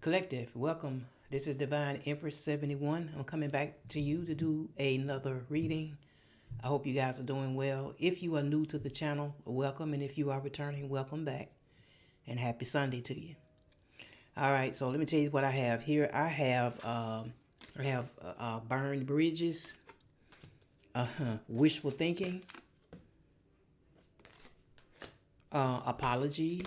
Collective, welcome. This is Divine Empress 71. I'm coming back to you to do another reading. I hope you guys are doing well. If you are new to the channel, welcome. And if you are returning, welcome back. And happy Sunday to you. All right, so let me tell you what I have here. I have burned bridges, wishful thinking, apology,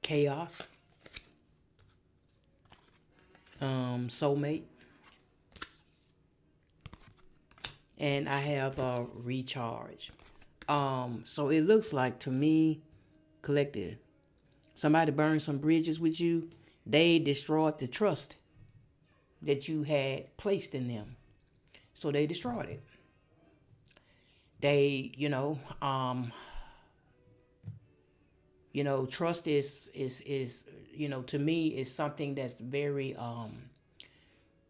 chaos, soulmate, and I have recharge. So it looks like to me, collective, somebody burned some bridges with you. They destroyed the trust that you had placed in them. So they destroyed it. They, trust is to me is something that's very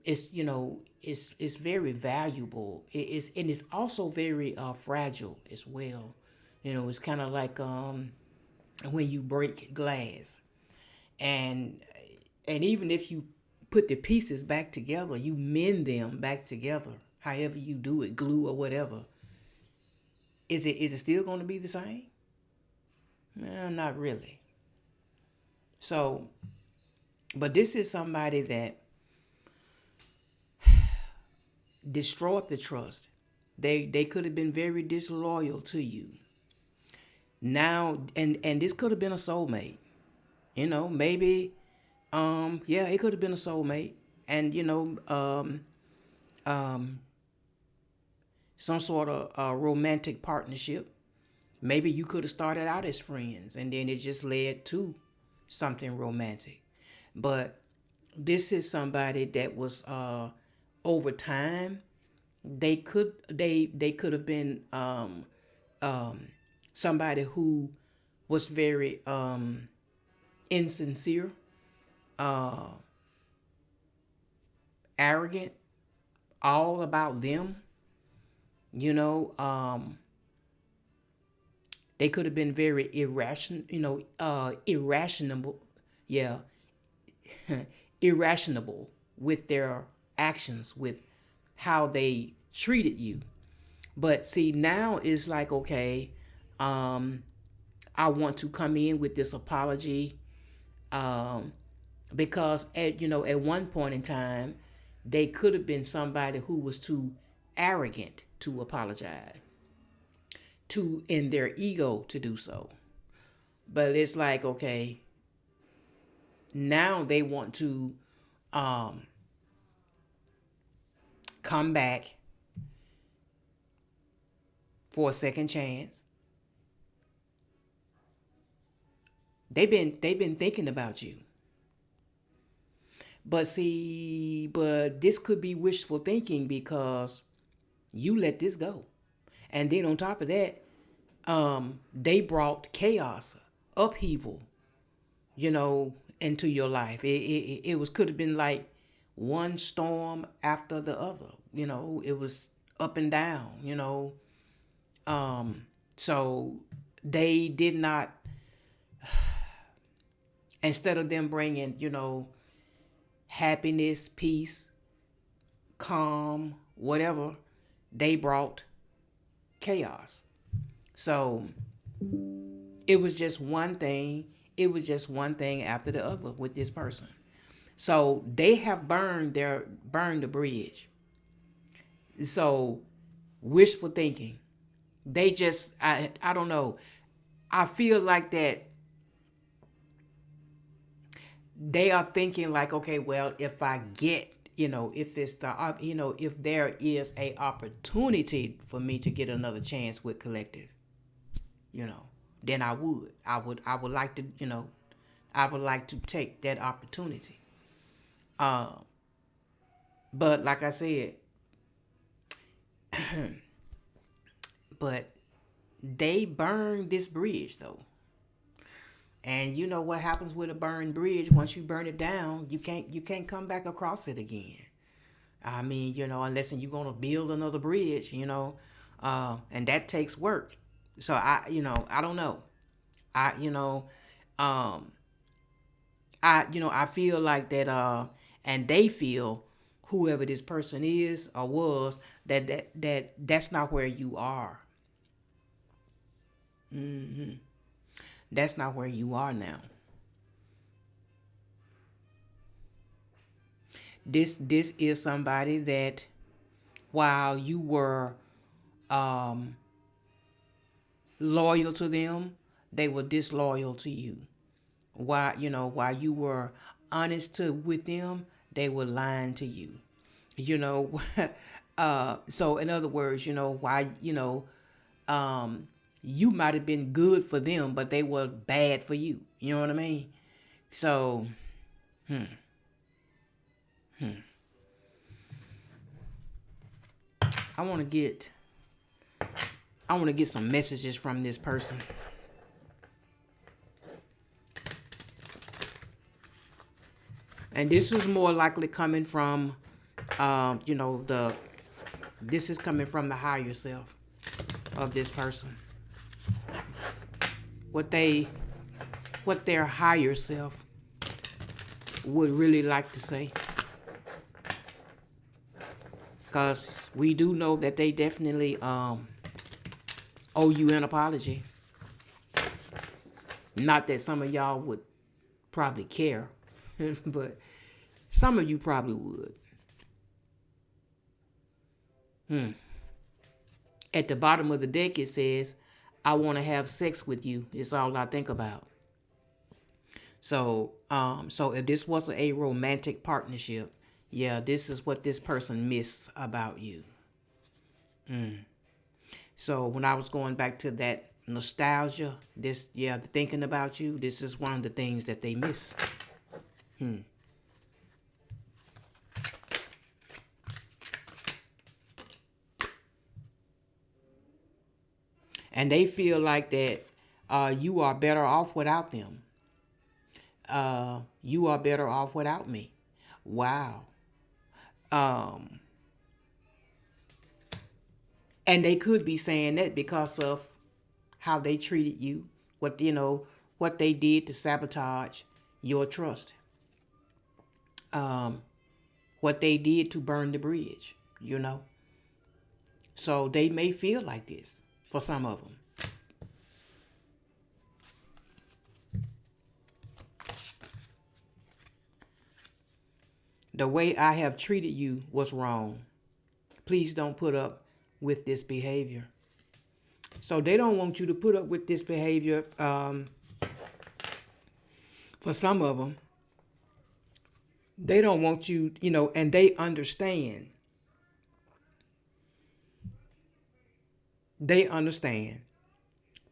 it's very valuable. It is, and it's also very fragile as well. It's kind of like when you break glass, and even if you put the pieces back together, you mend them back together, however you do it, glue or whatever. Is it still going to be the same? Not really. So, but this is somebody that destroyed the trust. They could have been very disloyal to you. Now, and this could have been a soulmate. Maybe yeah, it could have been a soulmate, and some sort of romantic partnership. Maybe you could have started out as friends and then it just led to something romantic. But this is somebody that was over time they could have been somebody who was very insincere, uh, arrogant, all about them. You know, they could have been very irrational. Irrational. Yeah, irrational with their actions, with how they treated you. But see, now it's like, okay, um, I want to come in with this apology, um, because at one point in time, they could have been somebody who was too arrogant to apologize, too in their ego to do so. But it's like, okay, now they want to um, come back for a second chance. They've been thinking about you. But see, but this could be wishful thinking because you let this go. And then on top of that, they brought chaos, upheaval, into your life. It was could have been like one storm after the other. It was up and down. So they did not. Instead of them bringing, happiness, peace, calm, whatever, they brought chaos. So it was just one thing. It was just one thing after the other with this person. So they have burned the bridge. So wishful thinking. They just I don't know. I feel like that they are thinking like, okay, well, if I get, if it's the, if there is a opportunity for me to get another chance with collective, you know, then I would like to, I would like to take that opportunity. Uh, but like I said, but they burned this bridge though. And you know what happens with a burned bridge? Once you burn it down, you can't come back across it again. I mean, unless you're gonna build another bridge, and that takes work. So I don't know. I, um, I feel like that, and they feel, whoever this person is or was, that's not where you are. That's not where you are now. This is somebody that, while you were um loyal to them, they were disloyal to you. While you were honest to with them, they were lying to you. You know, so in other words, why, um, you might have been good for them, but they were bad for you. You know what I mean? So I want to get I want to get some messages from this person. And this is more likely coming from, the this is coming from the higher self of this person. What they, what their higher self would really like to say, because we do know that they definitely owe you an apology. Not that some of y'all would probably care, but some of you probably would. At the bottom of the deck, it says, I want to have sex with you. It's all I think about. So if this wasn't a romantic partnership, yeah, this is what this person missed about you. So when I was going back to that nostalgia, thinking about you, this is one of the things that they miss. And they feel like that you are better off without them. You are better off without me. Wow. Um, and they could be saying that because of how they treated you, what they did to sabotage your trust, um, what they did to burn the bridge. You know, so they may feel like this for some of them. The way I have treated you was wrong. Please don't put up with this behavior. So they don't want you to put up with this behavior. For some of them, they don't want you, and they understand. They understand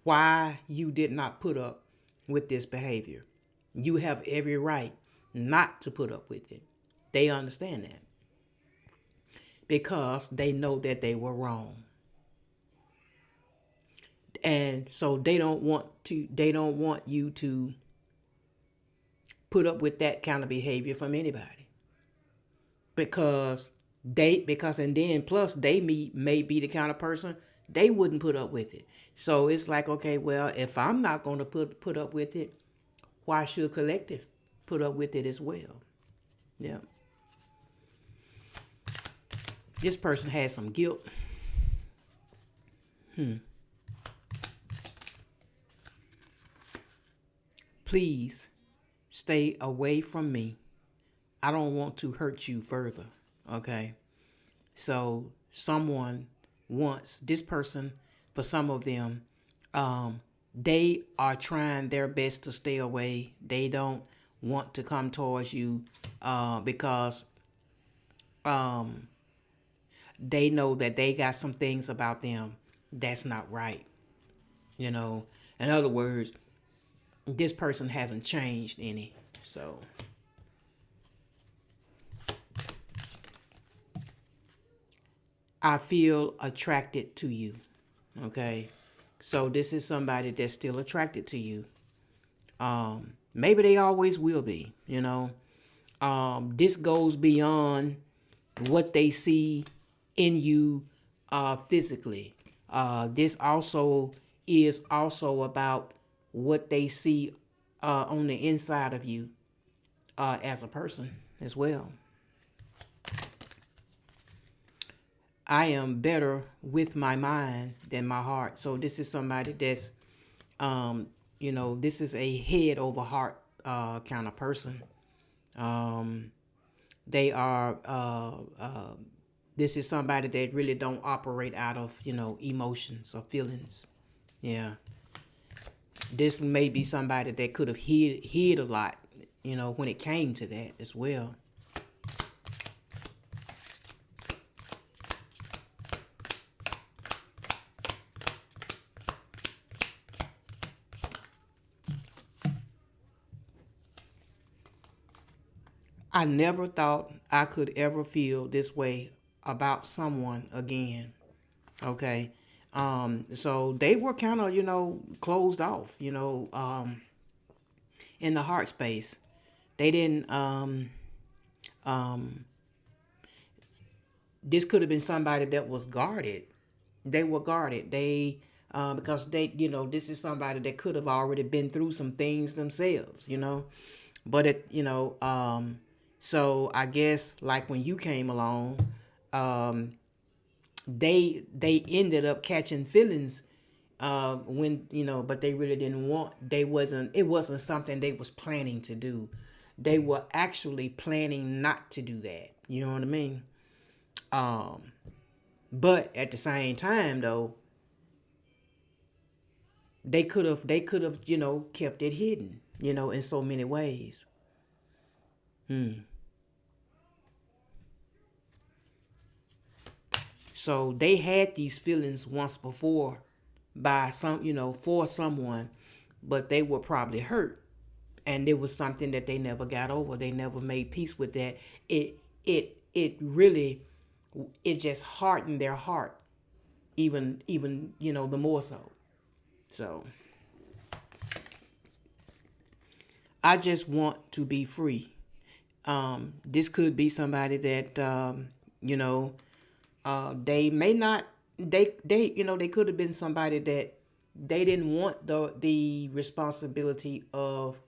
why you did not put up with this behavior. You have every right not to put up with it. They understand that because they know that they were wrong. And so they don't want you to put up with that kind of behavior from anybody. Because and then plus may be the kind of person they wouldn't put up with it. So it's like, okay, well, if I'm not going to put up with it, why should collective put up with it as well? Yeah. This person has some guilt. Please stay away from me. I don't want to hurt you further. Okay. So someone wants this person, for some of them, they are trying their best to stay away. They don't want to come towards you because they know that they got some things about them that's not right. You know, in other words, this person hasn't changed any. So I feel attracted to you. Okay. So this is somebody that's still attracted to you. Maybe they always will be, This goes beyond what they see in you physically. This also is also about what they see on the inside of you. as a person as well. I am better with my mind than my heart. So this is somebody that's, um, this is a head over heart kind of person. Um, they are. This is somebody that really don't operate out of emotions or feelings. Yeah, this may be somebody that could have hid a lot. When it came to that as well. I never thought I could ever feel this way about someone again. Okay. So they were kind of, closed off, in the heart space. They didn't, um, this could have been somebody that was guarded. They were guarded. Because this is somebody that could have already been through some things themselves. But so I guess like when you came along, um, they ended up catching feelings when but they really didn't want. It wasn't something they was planning to do. They were actually planning not to do that. You know what I mean? Um, but at the same time though, they could have kept it hidden. In so many ways. Hmm. So they had these feelings once before by for someone, but they were probably hurt. And it was something that they never got over. They never made peace with that. It really it just hardened their heart even the more so. So I just want to be free. This could be somebody that you know they may not they could have been somebody that they didn't want the responsibility of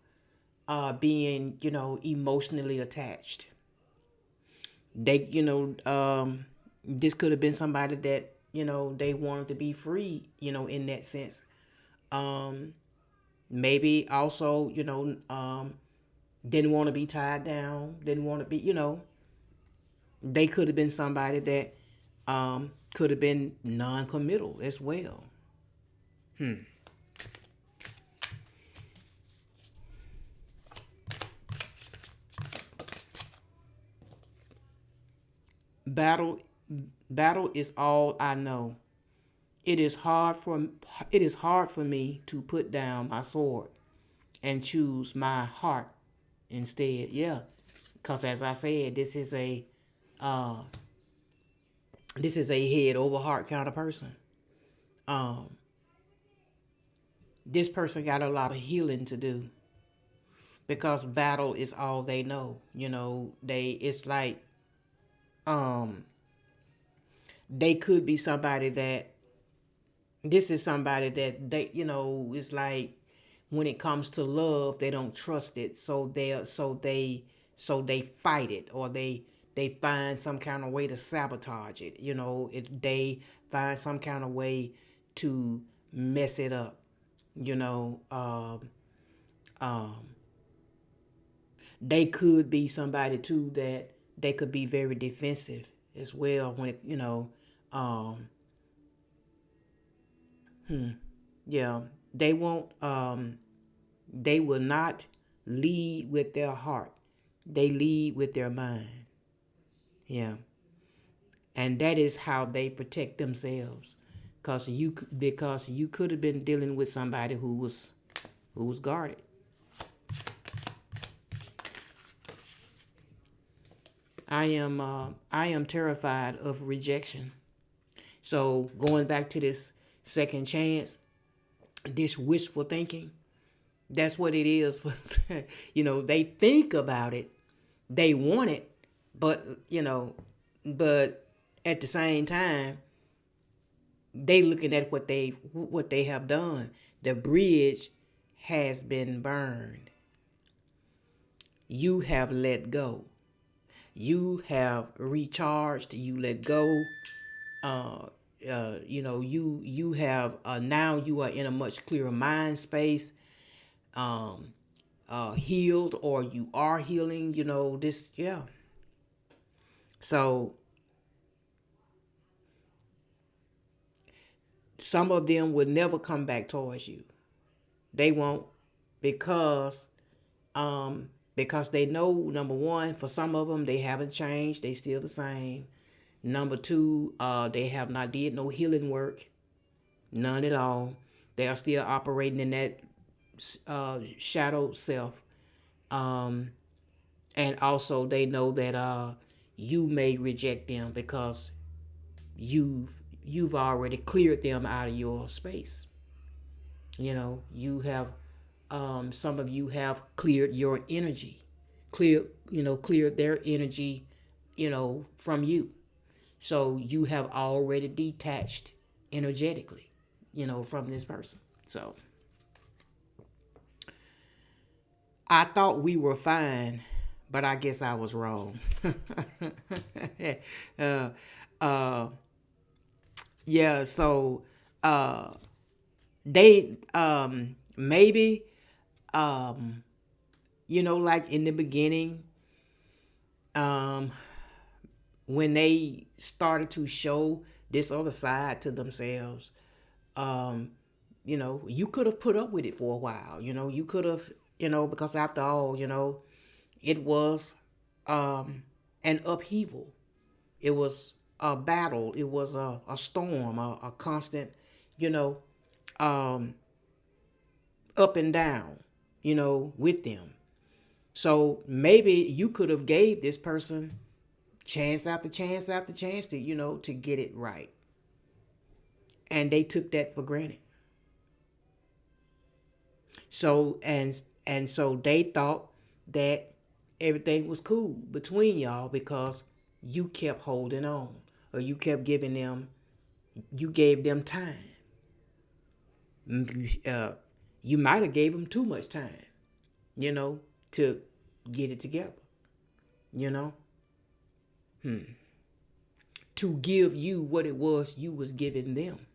being emotionally attached. This could have been somebody that they wanted to be free in that sense. um Maybe also didn't want to be tied down, didn't want to be they could have been somebody that could have been non-committal as well. battle Battle is all I know. It is hard for me to put down my sword and choose my heart instead. Yeah, because as I said, uh, this is a head over heart kind of person. Um, this person got a lot of healing to do because battle is all they know. It's like um, they could be somebody that this is somebody that is like when it comes to love they don't trust it, so they fight it, or they find some kind of way to sabotage it. They find some kind of way to mess it up. you know um, um, they could be somebody too that they could be very defensive as well when um yeah, they won't they will not lead with their heart. They lead with their mind. Yeah. And that is how they protect themselves. Because you could have been dealing with somebody who was guarded. I am terrified of rejection. So going back to this second chance, this wishful thinking, that's what it is. They think about it, they want it, but but at the same time, they looking at what they have done. The bridge has been burned. you have let go. You have recharged. You let go. Uh, you have now you are in a much clearer mind space. Um, Healed, or you are healing. This, yeah. So some of them will never come back towards you. They won't, because because they know, number one, for some of them they haven't changed, they still the same. Number two, they have not did no healing work, none at all. They are still operating in that shadow self. um and also they know that you may reject them because you've already cleared them out of your space. You have, some of you have cleared your energy, cleared their energy, from you. So you have already detached energetically, from this person. So I thought we were fine, but I guess I was wrong. uh, uh, yeah. So uh, they maybe, um, like in the beginning, um, when they started to show this other side to themselves, um, you could have put up with it for a while. You could have, because after all, it was an upheaval. It was a battle. It was a storm, a constant, you know, um, up and down, with them. So maybe you could have gave this person chance after chance after chance to, to get it right. And they took that for granted. So they thought that everything was cool between y'all because you kept holding on, or you kept giving them, you gave them time. Uh, you might have gave them too much time, you know, to get it together, you know, to give you what it was you was giving them.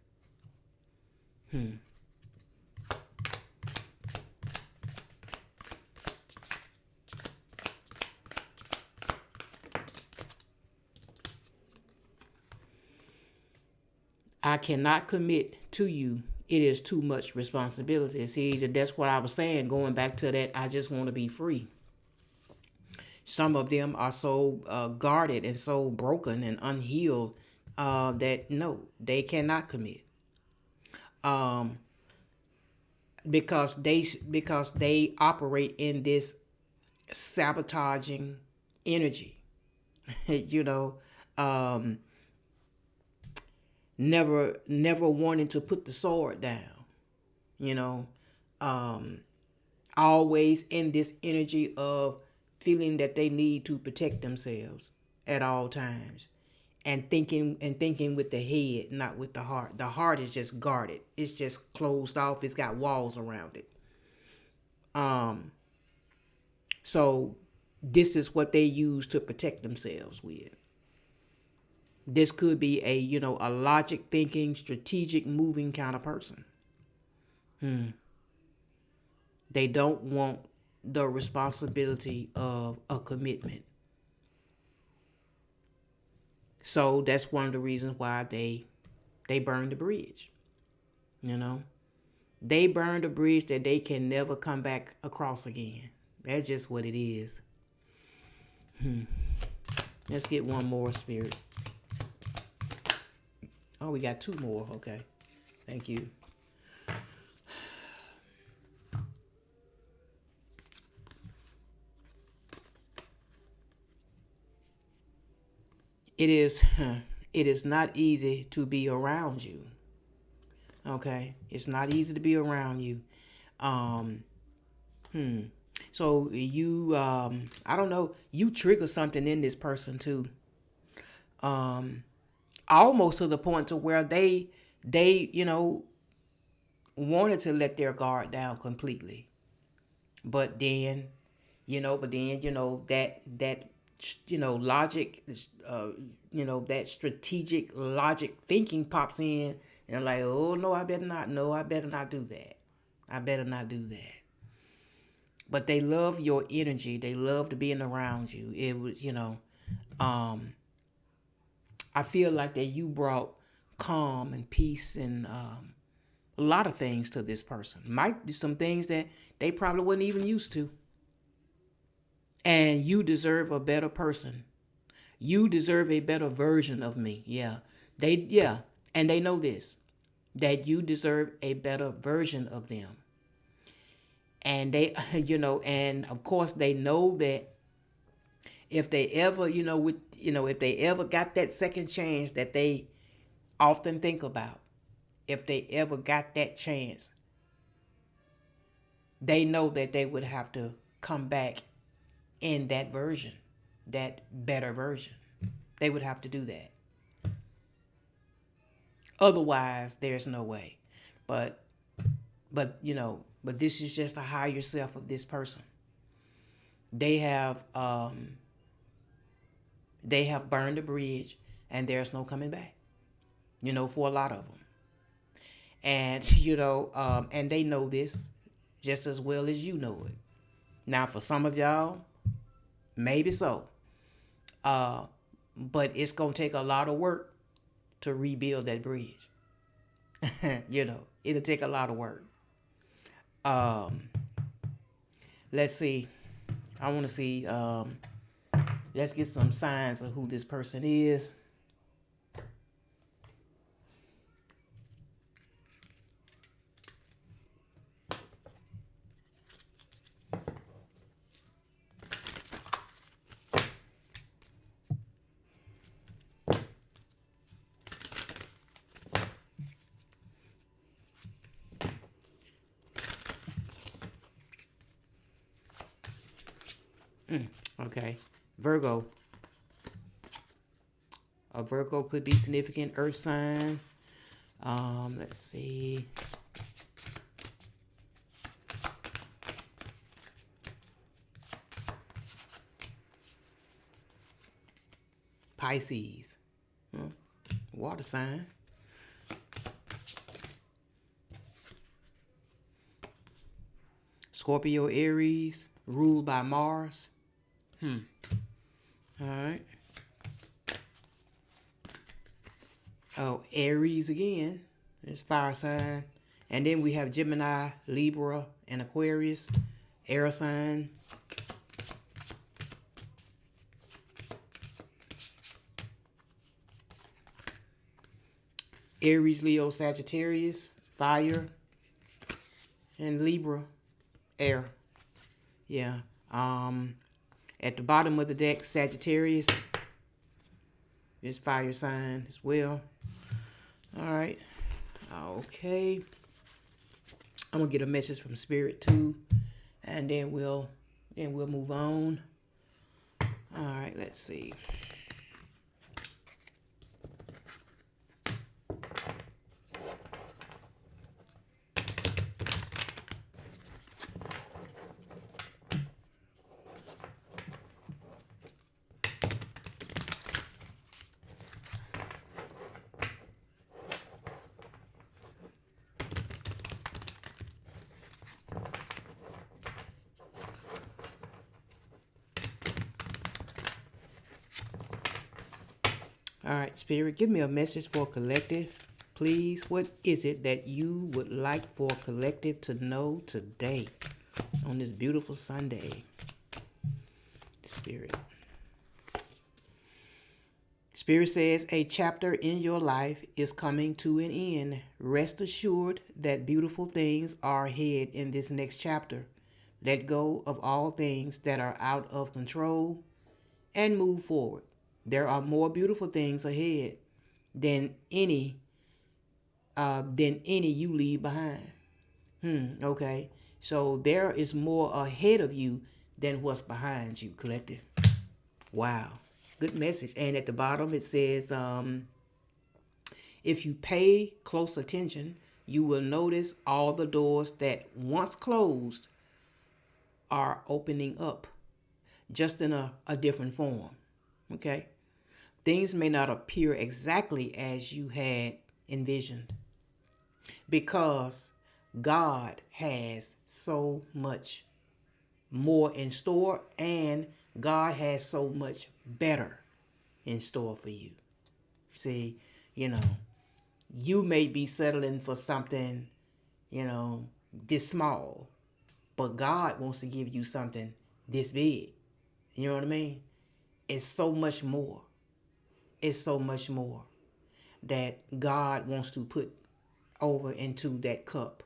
I cannot commit to you. It is too much responsibility. See, that's what I was saying, going back to that, I just want to be free. Some of them are so guarded and so broken and unhealed that no, they cannot commit. Um, because they operate in this sabotaging energy. you know, um, never wanting to put the sword down. You know, um, always in this energy of feeling that they need to protect themselves at all times, and thinking with the head, not with the heart. The heart is just guarded. It's just closed off. It's got walls around it. Um, so this is what they use to protect themselves with. This could be a logic thinking, strategic moving kind of person. They don't want the responsibility of a commitment. So that's one of the reasons why they burned the bridge. You know, they burned a bridge that they can never come back across again. That's just what it is. Let's get one more, spirit. Oh, we got two more. Okay, thank you. It is it is not easy to be around you. Okay, it's not easy to be around you. Um, so you, I don't know, you trigger something in this person too. Um, Almost to the point to where they wanted to let their guard down completely, but then But then that logic is, that strategic logic thinking pops in, and like, oh no, I better not. No, I better not do that. I better not do that. But they love your energy. They love to being around you. It was, um, I feel like that you brought calm and peace and a lot of things to this person. Might be some things that they probably wasn't even used to. And you deserve a better person. You deserve a better version of me. Yeah. And they know this, that you deserve a better version of them. And they and of course they know that if they ever, if they ever got that second chance that they often think about, if they ever got that chance, they know that they would have to come back in that version, that better version. They would have to do that. Otherwise, there's no way. But but this is just a higher self of this person. They have burned the bridge, and there's no coming back. For a lot of them, and and they know this just as well as you know it. Now, for some of y'all, maybe so, uh, but it's gonna take a lot of work to rebuild that bridge. It'll take a lot of work. Um, let's see. I want to see. Let's get some signs of who this person is. Okay, Virgo. A Virgo could be significant Earth sign. Let's see. Pisces. Huh? Water sign. Scorpio, Aries, ruled by Mars. All right. Oh, Aries again. It's fire sign. And then we have Gemini, Libra, and Aquarius. Air sign. Aries, Leo, Sagittarius, fire. And Libra, air. Yeah. At the bottom of the deck, Sagittarius is fire sign as well. All right. Okay. I'm gonna get a message from Spirit too, and then we'll move on. All right. Let's see. All right, Spirit, give me a message for collective, please. What is it that you would like for collective to know today on this beautiful Sunday? Spirit. Spirit says a chapter in your life is coming to an end. Rest assured that beautiful things are ahead in this next chapter. Let go of all things that are out of control and move forward. There are more beautiful things ahead than any you leave behind. Okay. So there is more ahead of you than what's behind you, collective. Wow. Good message. And at the bottom it says, if you pay close attention, you will notice all the doors that once closed are opening up just in a different form. Okay? Things may not appear exactly as you had envisioned because God has so much more in store and God has so much better in store for you. See, you know, you may be settling for something, this small, but God wants to give you something this big. You know what I mean? It's so much more. It's so much more that God wants to put over into that cup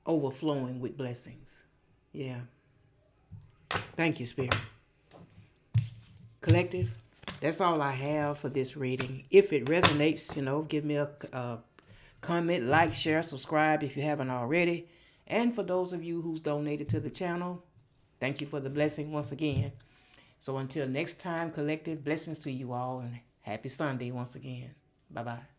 overflowing with blessings. Yeah. Thank you, Spirit. Collective, that's all I have for this reading. If it resonates, give me a comment, like, share, subscribe if you haven't already. And for those of you who's donated to the channel, thank you for the blessing once again. So until next time, collective, blessings to you all and happy Sunday once again. Bye-bye.